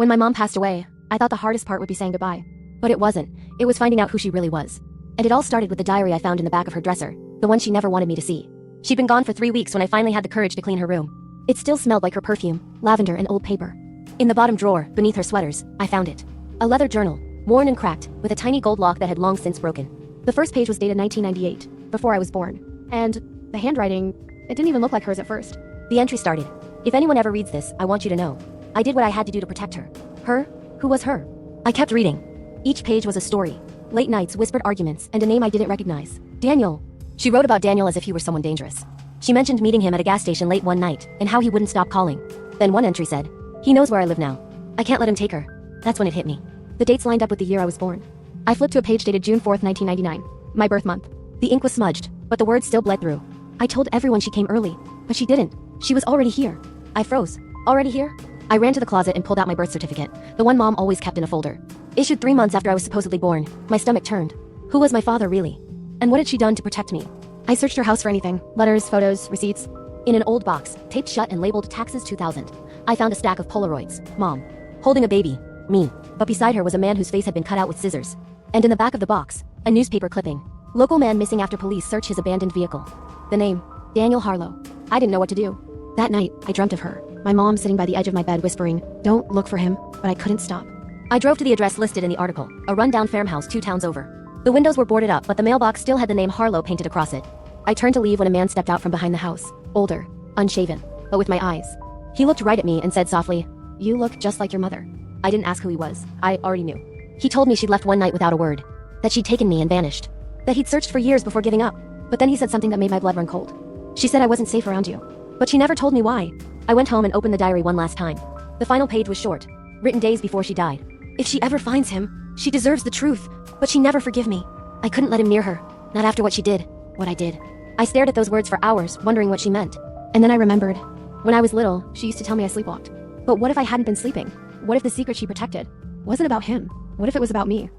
When my mom passed away, I thought the hardest part would be saying goodbye. But it wasn't. It was finding out who she really was. And it all started with the diary I found in the back of her dresser, the one she never wanted me to see. She'd been gone for 3 weeks when I finally had the courage to clean her room. It still smelled like her perfume, lavender and old paper. In the bottom drawer, beneath her sweaters, I found it. A leather journal, worn and cracked, with a tiny gold lock that had long since broken. The first page was dated 1998, before I was born. And the handwriting, it didn't even look like hers at first. The entry started. If anyone ever reads this, I want you to know. I did what I had to do to protect her. Her? Who was her? I kept reading. Each page was a story. Late nights, whispered arguments, and a name I didn't recognize. Daniel. She wrote about Daniel as if he were someone dangerous. She mentioned meeting him at a gas station late one night, and how he wouldn't stop calling. Then one entry said, "He knows where I live now. I can't let him take her." That's when it hit me. The dates lined up with the year I was born. I flipped to a page dated June 4th, 1999, my birth month. The ink was smudged, but the words still bled through. I told everyone she came early, but she didn't. She was already here. I froze. Already here? I ran to the closet and pulled out my birth certificate, the one Mom always kept in a folder. Issued 3 months after I was supposedly born, my stomach turned. Who was my father really? And what had she done to protect me? I searched her house for anything, letters, photos, receipts. In an old box, taped shut and labeled Taxes 2000, I found a stack of Polaroids, Mom, holding a baby, me, but beside her was a man whose face had been cut out with scissors. And in the back of the box, a newspaper clipping. Local man missing after police search his abandoned vehicle. The name, Daniel Harlow. I didn't know what to do. That night, I dreamt of her, my mom sitting by the edge of my bed whispering, "Don't look for him," but I couldn't stop. I drove to the address listed in the article, a rundown farmhouse 2 towns over. The windows were boarded up, but the mailbox still had the name Harlow painted across it. I turned to leave when a man stepped out from behind the house, older, unshaven, but with my eyes. He looked right at me and said softly, "You look just like your mother." I didn't ask who he was. I already knew. He told me she'd left one night without a word, that she'd taken me and vanished, that he'd searched for years before giving up. But then he said something that made my blood run cold. She said I wasn't safe around you, but she never told me why. I went home and opened the diary one last time. The final page was short, written days before she died. If she ever finds him, she deserves the truth, but she never forgive me. I couldn't let him near her, not after what she did, what I did. I stared at those words for hours, wondering what she meant. And then I remembered. When I was little, she used to tell me I sleepwalked. But what if I hadn't been sleeping? What if the secret she protected wasn't about him? What if it was about me?